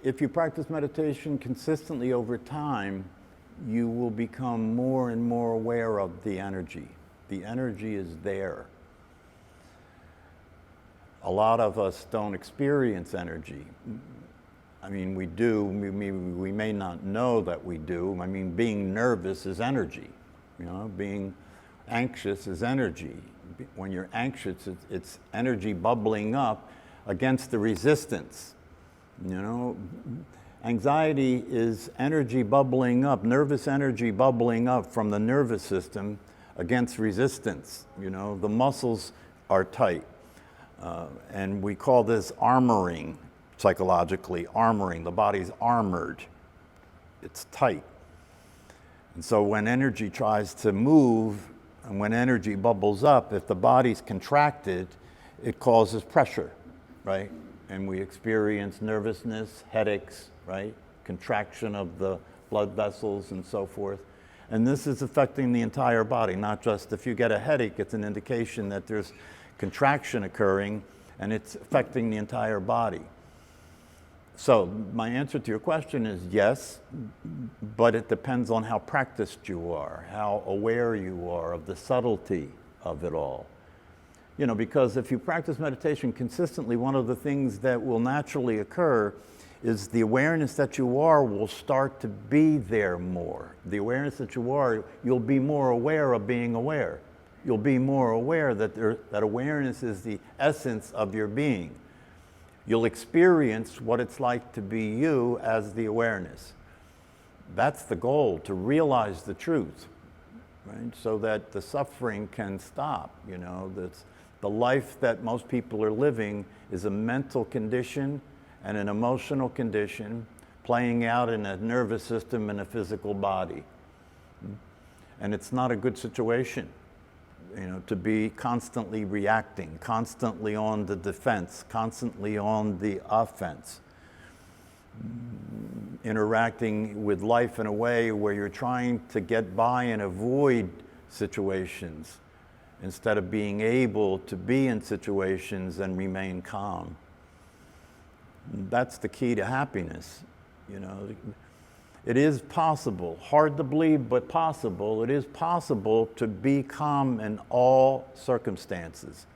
If you practice meditation consistently over time, you will become more and more aware of the energy. The energy is there. A lot of us don't experience energy. I mean, we do, we may not know that we do. I mean, being nervous is energy. You know, being anxious is energy. When you're anxious, it's energy bubbling up against the resistance. You know, anxiety is energy bubbling up, nervous energy bubbling up from the nervous system against resistance. You know, the muscles are tight. And we call this armoring, psychologically, armoring. The body's armored. It's tight. And so when energy tries to move, and when energy bubbles up, if the body's contracted, it causes pressure, right? And we experience nervousness, headaches, right? Contraction of the blood vessels and so forth. And this is affecting the entire body, not just if you get a headache, it's an indication that there's contraction occurring and it's affecting the entire body. So my answer to your question is yes, but it depends on how practiced you are, how aware you are of the subtlety of it all. You know, because if you practice meditation consistently, one of the things that will naturally occur is the awareness that you are will start to be there more. The awareness that you are, you'll be more aware of being aware. You'll be more aware that that awareness is the essence of your being. You'll experience what it's like to be you as the awareness. That's the goal, to realize the truth, right? So that the suffering can stop, you know. That's, the life that most people are living is a mental condition and an emotional condition playing out in a nervous system and a physical body. And it's not a good situation, you know, to be constantly reacting, constantly on the defense, constantly on the offense, interacting with life in a way where you're trying to get by and avoid situations instead of being able to be in situations and remain calm. That's the key to happiness, you know. It is possible, hard to believe, but possible. It is possible to be calm in all circumstances.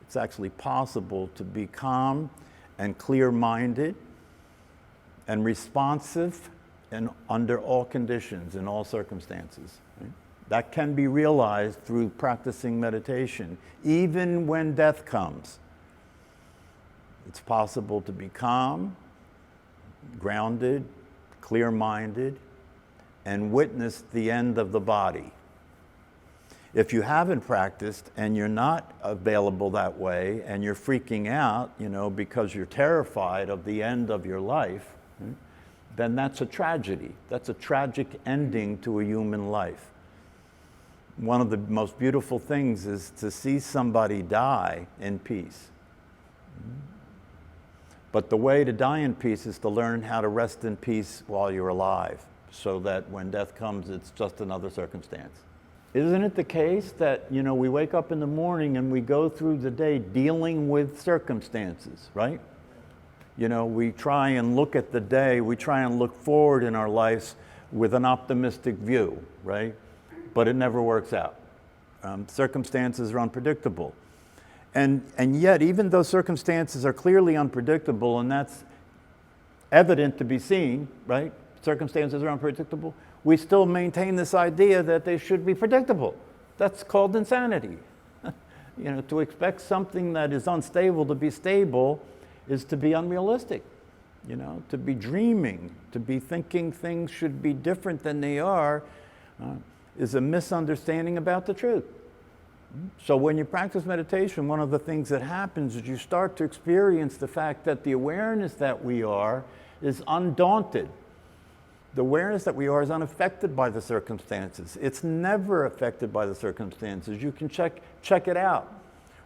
It's actually possible to be calm and clear-minded and responsive and under all conditions, in all circumstances. Right? That can be realized through practicing meditation, even when death comes. It's possible to be calm, grounded, clear-minded, and witness the end of the body. If you haven't practiced and you're not available that way and you're freaking out, you know, because you're terrified of the end of your life, then that's a tragedy. That's a tragic ending to a human life. One of the most beautiful things is to see somebody die in peace. But the way to die in peace is to learn how to rest in peace while you're alive, so that when death comes, it's just another circumstance. Isn't it the case that, you know, we wake up in the morning and we go through the day dealing with circumstances, right? You know, we try and look at the day, we try and look forward in our lives with an optimistic view, right? But it never works out. Circumstances are unpredictable. And yet, even though circumstances are clearly unpredictable, and that's evident to be seen, right? Circumstances are unpredictable, we still maintain this idea that they should be predictable. That's called insanity. You know, to expect something that is unstable to be stable is to be unrealistic. You know, to be dreaming, to be thinking things should be different than they are, is a misunderstanding about the truth. So when you practice meditation, one of the things that happens is you start to experience the fact that the awareness that we are is undaunted. The awareness that we are is unaffected by the circumstances. It's never affected by the circumstances. You can check it out.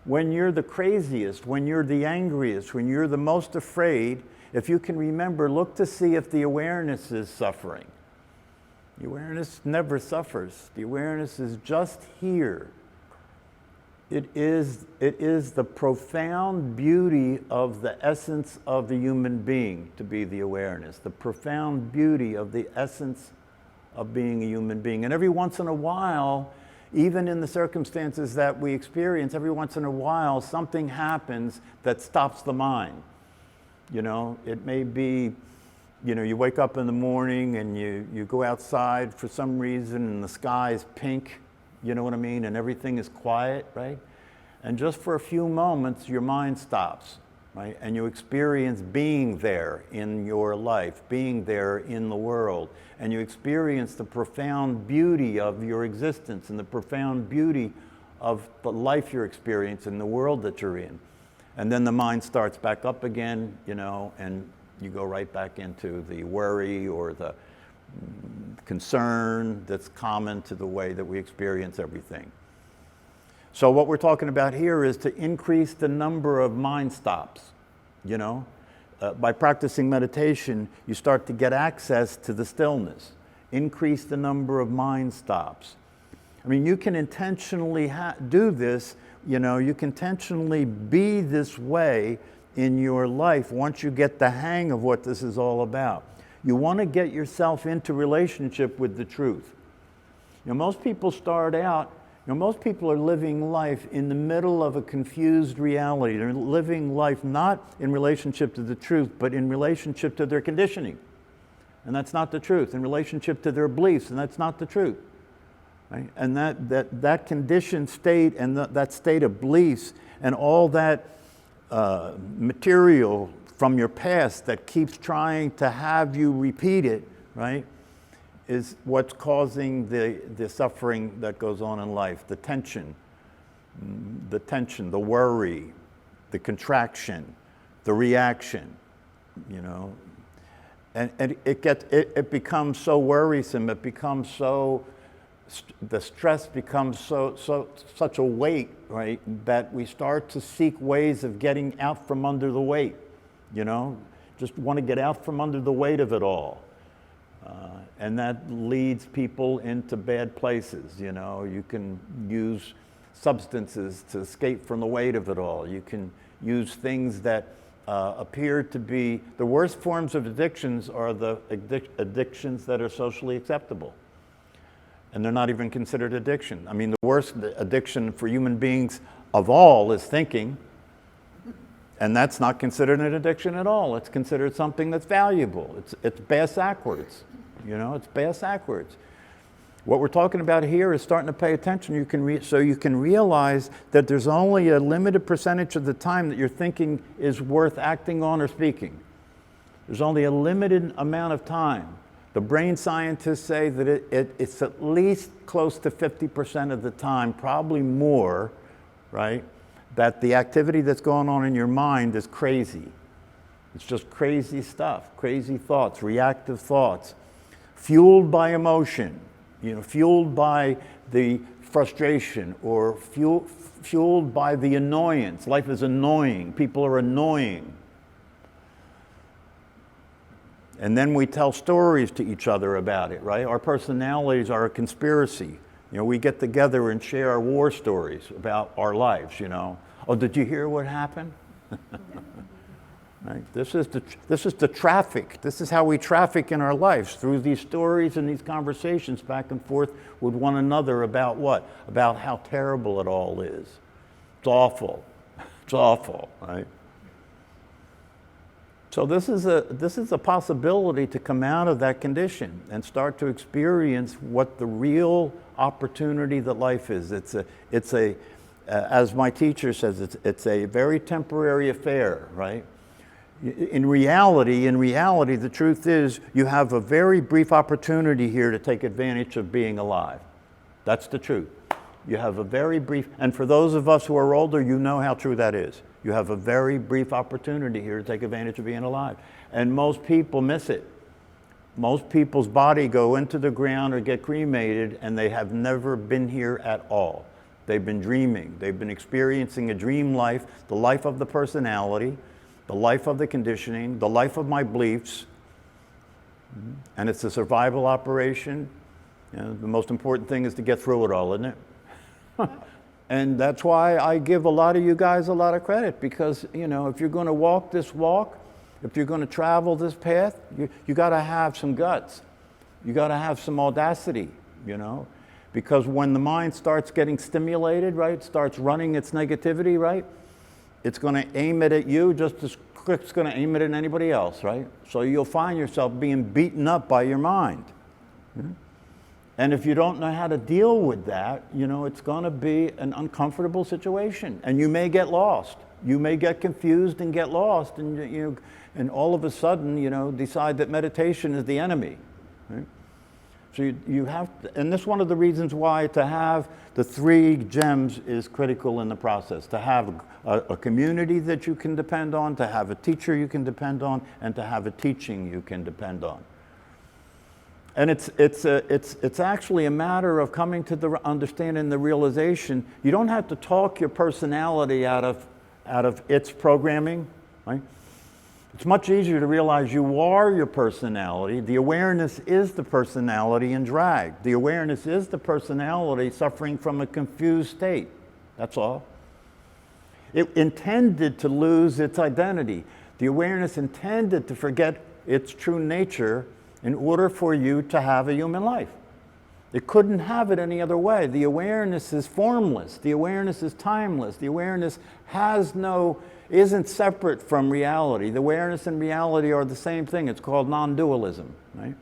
When you're the craziest, when you're the angriest, when you're the most afraid, if you can remember, look to see if the awareness is suffering. The awareness never suffers. The awareness is just here. It is the profound beauty of the essence of the human being to be the awareness, the profound beauty of the essence of being a human being. And every once in a while, even in the circumstances that we experience, every once in a while, something happens that stops the mind. You know, it may be, you know, you wake up in the morning and you go outside for some reason and the sky is pink, you know what I mean, and everything is quiet, right? And just for a few moments, your mind stops, right? And you experience being there in your life, being there in the world. And you experience the profound beauty of your existence and the profound beauty of the life you're experiencing, the world that you're in. And then the mind starts back up again, you know, and you go right back into the worry or the concern that's common to the way that we experience everything. So what we're talking about here is to increase the number of mind stops, you know. By practicing meditation, you start to get access to the stillness. Increase the number of mind stops. I mean, you can intentionally do this, you know, you can intentionally be this way in your life once you get the hang of what this is all about. You want to get yourself into relationship with the truth. You know, most people start out, you know, most people are living life in the middle of a confused reality. They're living life not in relationship to the truth, but in relationship to their conditioning. And that's not the truth. In relationship to their beliefs, and that's not the truth. Right? And that conditioned state and that state of beliefs and all that material from your past that keeps trying to have you repeat it, right, is what's causing the suffering that goes on in life, the tension, the worry, the contraction, the reaction, you know. And it becomes so worrisome, it becomes so, the stress becomes such a weight, right, that we start to seek ways of getting out from under the weight, you know, just want to get out from under the weight of it all. And that leads people into bad places, you know. You can use substances to escape from the weight of it all. You can use things that appear to be, the worst forms of addictions are the addictions that are socially acceptable. And they're not even considered addiction. I mean, the worst addiction for human beings of all is thinking. And that's not considered an addiction at all. It's considered something that's valuable. It's bass backwards, you know, it's bass backwards. What we're talking about here is starting to pay attention. So you can realize that there's only a limited percentage of the time that your thinking is worth acting on or speaking. There's only a limited amount of time. The brain scientists say that it's at least close to 50% of the time, probably more, right, that the activity that's going on in your mind is crazy. It's just crazy stuff, crazy thoughts, reactive thoughts, fueled by emotion, you know, fueled by the frustration or fueled by the annoyance. Life is annoying. People are annoying. And then we tell stories to each other about it, right? Our personalities are a conspiracy. You know, we get together and share our war stories about our lives, you know. Oh, did you hear what happened? Right? This is the traffic. This is how we traffic in our lives, through these stories and these conversations back and forth with one another about what? About how terrible it all is. It's awful. It's awful, right? So this is a possibility to come out of that condition and start to experience what the real opportunity that life is. It's a as my teacher says, it's a very temporary affair, right? In reality, the truth is you have a very brief opportunity here to take advantage of being alive. That's the truth. You have a very brief, and for those of us who are older, you know how true that is. You have a very brief opportunity here to take advantage of being alive. And most people miss it. Most people's body go into the ground or get cremated and they have never been here at all. They've been dreaming. They've been experiencing a dream life, the life of the personality, the life of the conditioning, the life of my beliefs. And it's a survival operation. You know, the most important thing is to get through it all, isn't it? And that's why I give a lot of you guys a lot of credit, because, you know, if you're going to walk this walk, if you're going to travel this path, you got to have some guts. You got to have some audacity, you know, because when the mind starts getting stimulated, right, starts running its negativity, right, it's going to aim it at you just as quick as it's going to aim it at anybody else, right? So you'll find yourself being beaten up by your mind. And if you don't know how to deal with that, you know, it's going to be an uncomfortable situation, and you may get lost. You may get confused and get lost, and and all of a sudden, you know, decide that meditation is the enemy. Right? So you have to, and this is one of the reasons why to have the 3 gems is critical in the process. To have a community that you can depend on, to have a teacher you can depend on, and to have a teaching you can depend on. And it's actually a matter of coming to the understanding, the realization. You don't have to talk your personality out of its programming, right? It's much easier to realize you are your personality. The awareness is the personality in drag. The awareness is the personality suffering from a confused state. That's all. It intended to lose its identity. The awareness intended to forget its true nature in order for you to have a human life. It couldn't have it any other way. The awareness is formless. The awareness is timeless. The awareness isn't separate from reality. The awareness and reality are the same thing. It's called non-dualism, right?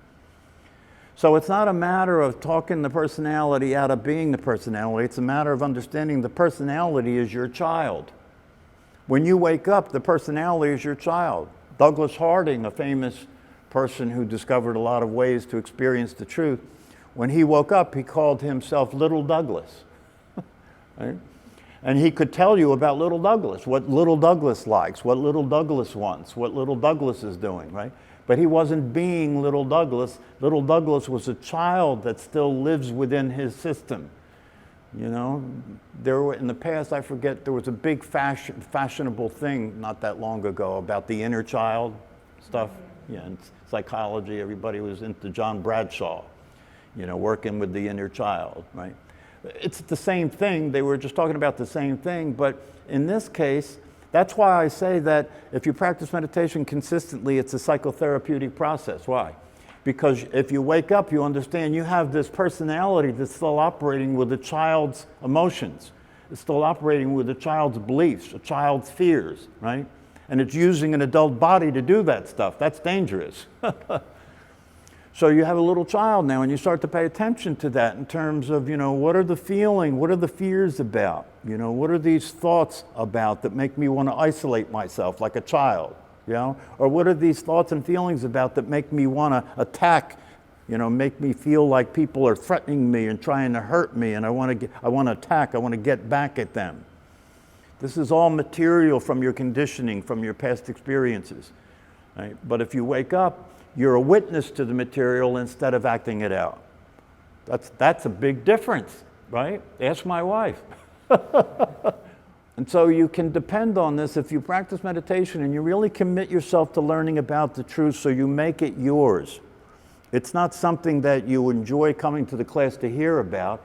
So it's not a matter of talking the personality out of being the personality. It's a matter of understanding the personality is your child. When you wake up, the personality is your child. Douglas Harding, a famous person who discovered a lot of ways to experience the truth, when he woke up, he called himself Little Douglas. Right? And he could tell you about Little Douglas, what Little Douglas likes, what Little Douglas wants, what Little Douglas is doing, right? But he wasn't being Little Douglas. Little Douglas was a child that still lives within his system. You know, in the past, I forget, there was a big fashionable thing not that long ago about the inner child stuff. Yeah, in psychology, everybody was into John Bradshaw, you know, working with the inner child, right? It's the same thing. They were just talking about the same thing, but in this case, that's why I say that if you practice meditation consistently, it's a psychotherapeutic process. Why? Because if you wake up, you understand you have this personality that's still operating with a child's emotions. It's still operating with a child's beliefs, a child's fears, right? And it's using an adult body to do that stuff. That's dangerous. So you have a little child now, and you start to pay attention to that in terms of, you know, what are the feelings, what are the fears about? You know, what are these thoughts about that make me want to isolate myself like a child? You know, or what are these thoughts and feelings about that make me want to attack? You know, make me feel like people are threatening me and trying to hurt me, and I want to attack. I want to get back at them. This is all material from your conditioning, from your past experiences. Right? But if you wake up, you're a witness to the material instead of acting it out. That's a big difference, right? Ask my wife. And so you can depend on this if you practice meditation and you really commit yourself to learning about the truth, so you make it yours. It's not something that you enjoy coming to the class to hear about.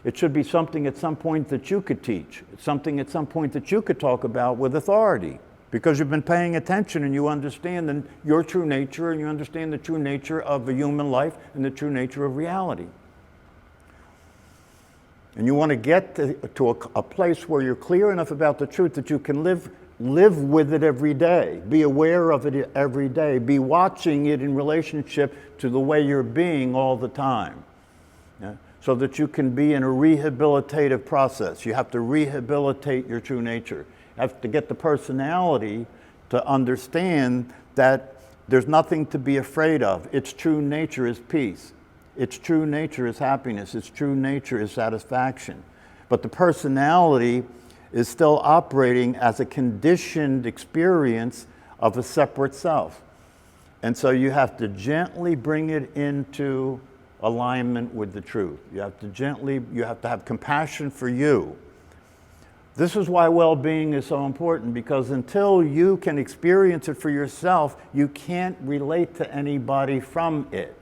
It should be something at some point that you could teach. It's something at some point that you could talk about with authority, because you've been paying attention and you understand your true nature, and you understand the true nature of a human life and the true nature of reality. And you want to get to a place where you're clear enough about the truth that you can live with it every day, be aware of it every day, be watching it in relationship to the way you're being all the time. Yeah? So that you can be in a rehabilitative process. You have to rehabilitate your true nature. You have to get the personality to understand that there's nothing to be afraid of. Its true nature is peace. Its true nature is happiness. Its true nature is satisfaction. But the personality is still operating as a conditioned experience of a separate self. And so you have to gently bring it into alignment with the truth. You have to have compassion for you. This is why well-being is so important, because until you can experience it for yourself, you can't relate to anybody from it.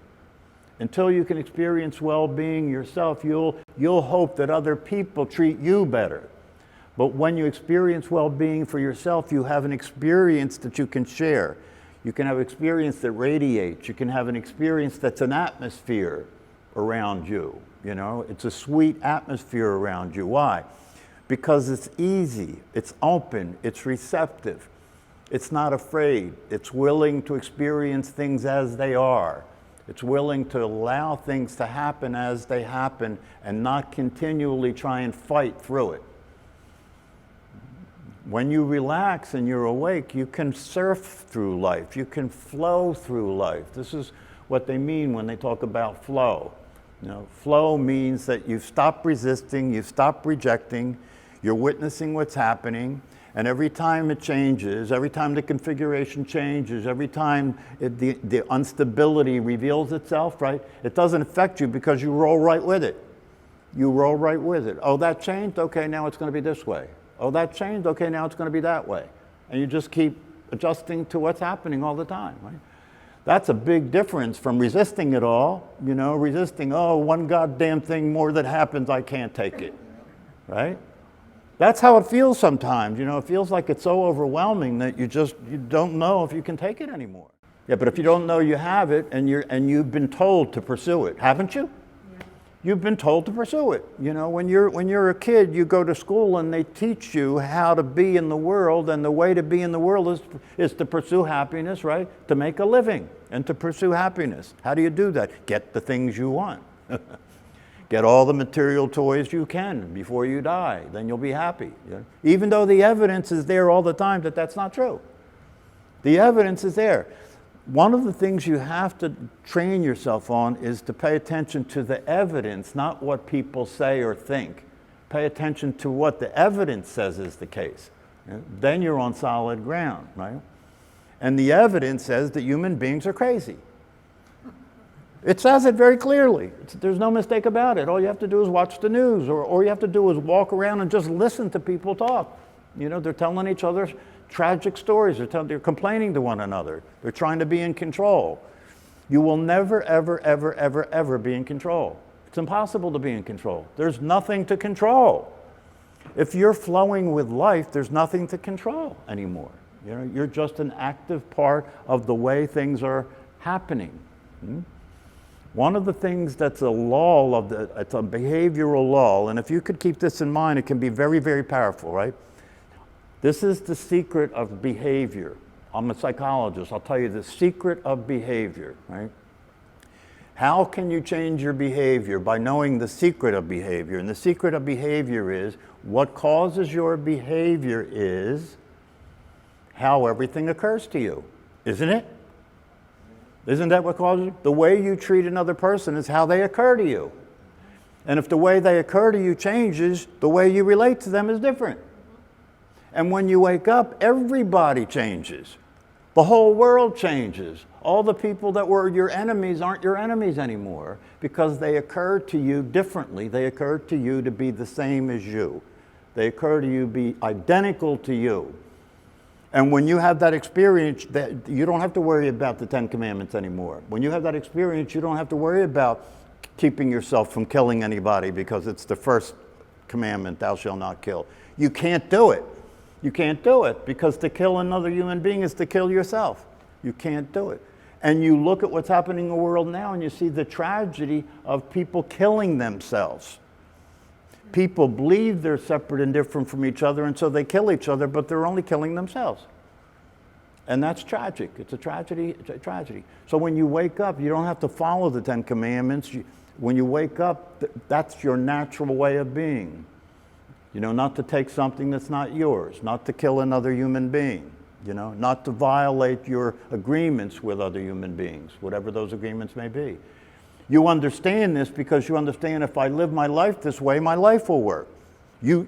Until you can experience well-being yourself, you'll hope that other people treat you better. But when you experience well-being for yourself, you have an experience that you can share. You can have an experience that radiates. You can have an experience that's an atmosphere around you. You know, it's a sweet atmosphere around you. Why? Because it's easy, it's open, it's receptive. It's not afraid. It's willing to experience things as they are. It's willing to allow things to happen as they happen and not continually try and fight through it. When you relax and you're awake, you can surf through life. You can flow through life. This is what they mean when they talk about flow. You know, flow means that you've stopped resisting, you've stopped rejecting, you're witnessing what's happening, and every time it changes, every time the configuration changes, every time the instability reveals itself, right, it doesn't affect you because you roll right with it. You roll right with it. Oh, that changed? Okay, now it's going to be this way. Oh, that changed? Okay, now it's going to be that way. And you just keep adjusting to what's happening all the time, right? That's a big difference from resisting it all, you know, resisting, oh, one goddamn thing more that happens, I can't take it, right? That's how it feels sometimes, you know, it feels like it's so overwhelming that you don't know if you can take it anymore. Yeah, but if you don't know you have it and you've been told to pursue it, haven't you? You've been told to pursue it. You know, when you're a kid, you go to school and they teach you how to be in the world, and the way to be in the world is to pursue happiness, right? To make a living and to pursue happiness. How do you do that? Get the things you want. Get all the material toys you can before you die. Then you'll be happy. Yeah? Even though the evidence is there all the time that that's not true. The evidence is there. One of the things you have to train yourself on is to pay attention to the evidence, not what people say or think. Pay attention to what the evidence says is the case. Then you're on solid ground, right? And the evidence says that human beings are crazy. It says it very clearly. There's no mistake about it. All you have to do is watch the news, or all you have to do is walk around and just listen to people talk. You know, they're telling each other tragic stories. They're complaining to one another. They're trying to be in control. You will never, ever, ever, ever, ever be in control. It's impossible to be in control. There's nothing to control. If you're flowing with life, there's nothing to control anymore. You know, you're just an active part of the way things are happening. One of the things that's a lull it's a behavioral lull, and if you could keep this in mind, it can be very, very powerful, right? This is the secret of behavior. I'm a psychologist. I'll tell you the secret of behavior, right? How can you change your behavior? By knowing the secret of behavior. And the secret of behavior is what causes your behavior is how everything occurs to you, isn't it? Isn't that what causes it? The way you treat another person is how they occur to you. And if the way they occur to you changes, the way you relate to them is different. And when you wake up, everybody changes. The whole world changes. All the people that were your enemies aren't your enemies anymore because they occur to you differently. They occur to you to be the same as you. They occur to you to be identical to you. And when you have that experience, that you don't have to worry about the 10 Commandments anymore. When you have that experience, you don't have to worry about keeping yourself from killing anybody because it's the first commandment, thou shalt not kill. You can't do it. You can't do it because to kill another human being is to kill yourself. You can't do it. And you look at what's happening in the world now and you see the tragedy of people killing themselves. People believe they're separate and different from each other, and so they kill each other, but they're only killing themselves. And that's tragic. It's a tragedy. It's a tragedy. So when you wake up, you don't have to follow the 10 Commandments. When you wake up, that's your natural way of being. You know, not to take something that's not yours, not to kill another human being, you know, not to violate your agreements with other human beings, whatever those agreements may be. You understand this because you understand if I live my life this way, my life will work. You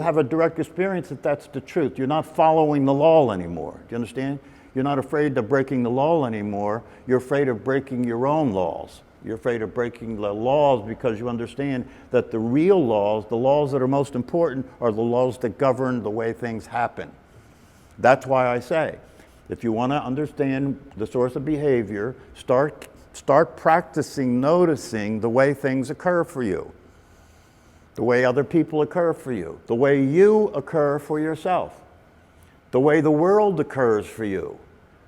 have a direct experience that that's the truth. You're not following the law anymore. Do you understand? You're not afraid of breaking the law anymore. You're afraid of breaking your own laws. You're afraid of breaking the laws because you understand that the real laws, the laws that are most important, are the laws that govern the way things happen. That's why I say, if you want to understand the source of behavior, start Start practicing noticing the way things occur for you, the way other people occur for you, the way you occur for yourself, the way the world occurs for you,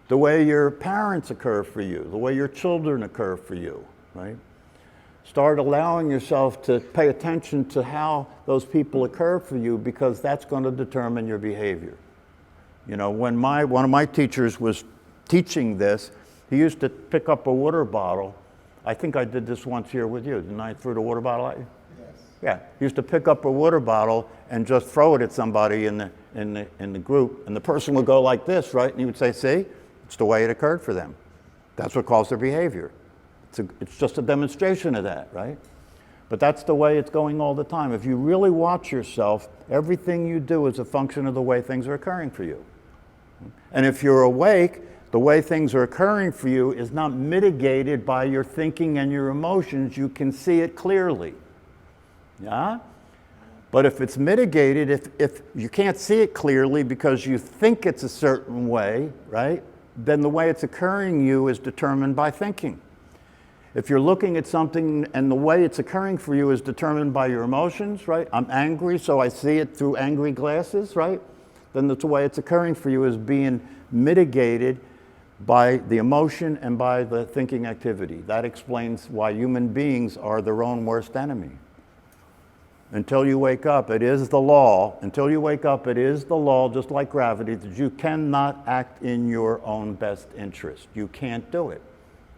the way your parents occur for you, the way your children occur for you, right? Start allowing yourself to pay attention to how those people occur for you, because that's going to determine your behavior. You know, when one of my teachers was teaching this, he used to pick up a water bottle. I think I did this once here with you. Didn't I throw the water bottle at you? Yes. Yeah. He used to pick up a water bottle and just throw it at somebody in the group, and the person would go like this, right? And he would say, "See, it's the way it occurred for them. That's what caused their behavior." It's just a demonstration of that, right? But that's the way it's going all the time. If you really watch yourself, everything you do is a function of the way things are occurring for you. And if you're awake, the way things are occurring for you is not mitigated by your thinking and your emotions. You can see it clearly. Yeah? But if it's mitigated, if you can't see it clearly because you think it's a certain way, right? Then the way it's occurring you is determined by thinking. If you're looking at something and the way it's occurring for you is determined by your emotions, right? I'm angry, so I see it through angry glasses, right? Then the way it's occurring for you is being mitigated by the emotion and by the thinking activity. That explains why human beings are their own worst enemy. Until you wake up, it is the law. Until you wake up, it is the law, just like gravity, that you cannot act in your own best interest. You can't do it.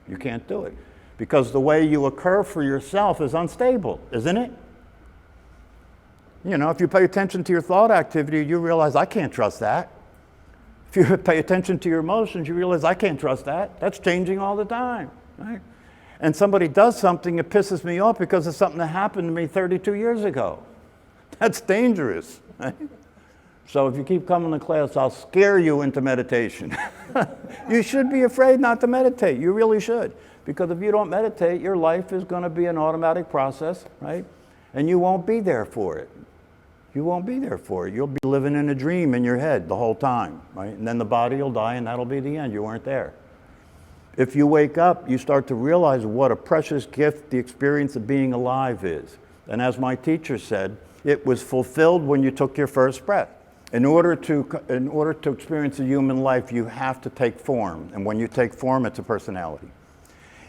You can't do it. Because the way you occur for yourself is unstable, isn't it? You know, if you pay attention to your thought activity, you realize, I can't trust that. If you pay attention to your emotions, you realize, I can't trust that. That's changing all the time, right? And somebody does something that pisses me off because of something that happened to me 32 years ago. That's dangerous, right? So if you keep coming to class, I'll scare you into meditation. You should be afraid not to meditate. You really should. Because if you don't meditate, your life is going to be an automatic process, right? And you won't be there for it. You won't be there for it. You'll be living in a dream in your head the whole time, right? And then the body will die and that'll be the end. You weren't there. If you wake up, you start to realize what a precious gift the experience of being alive is. And as my teacher said, it was fulfilled when you took your first breath. In order to experience a human life, you have to take form. And when you take form, it's a personality.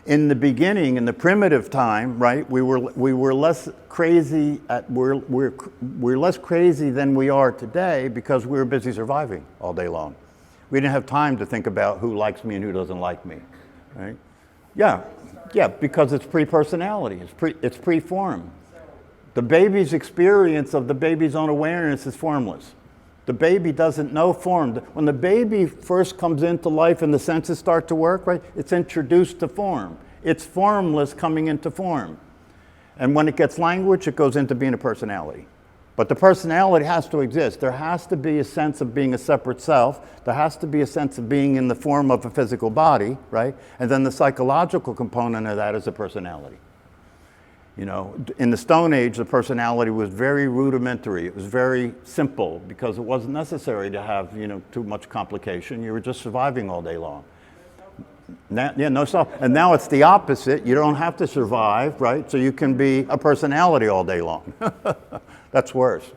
In the beginning, in the primitive time, right, we were less crazy. We're less crazy than we are today because we were busy surviving all day long. We didn't have time to think about who likes me and who doesn't like me, right? Yeah, because it's pre-personality. It's pre-form. The baby's experience of the baby's own awareness is formless. The baby doesn't know form. When the baby first comes into life and the senses start to work, right, it's introduced to form. It's formless coming into form. And when it gets language, it goes into being a personality. But the personality has to exist. There has to be a sense of being a separate self. There has to be a sense of being in the form of a physical body, right? And then the psychological component of that is a personality. You know, in the Stone Age, the personality was very rudimentary. It was very simple because it wasn't necessary to have, you know, too much complication. You were just surviving all day long. Now, no self. And now it's the opposite. You don't have to survive, right? So you can be a personality all day long. That's worse.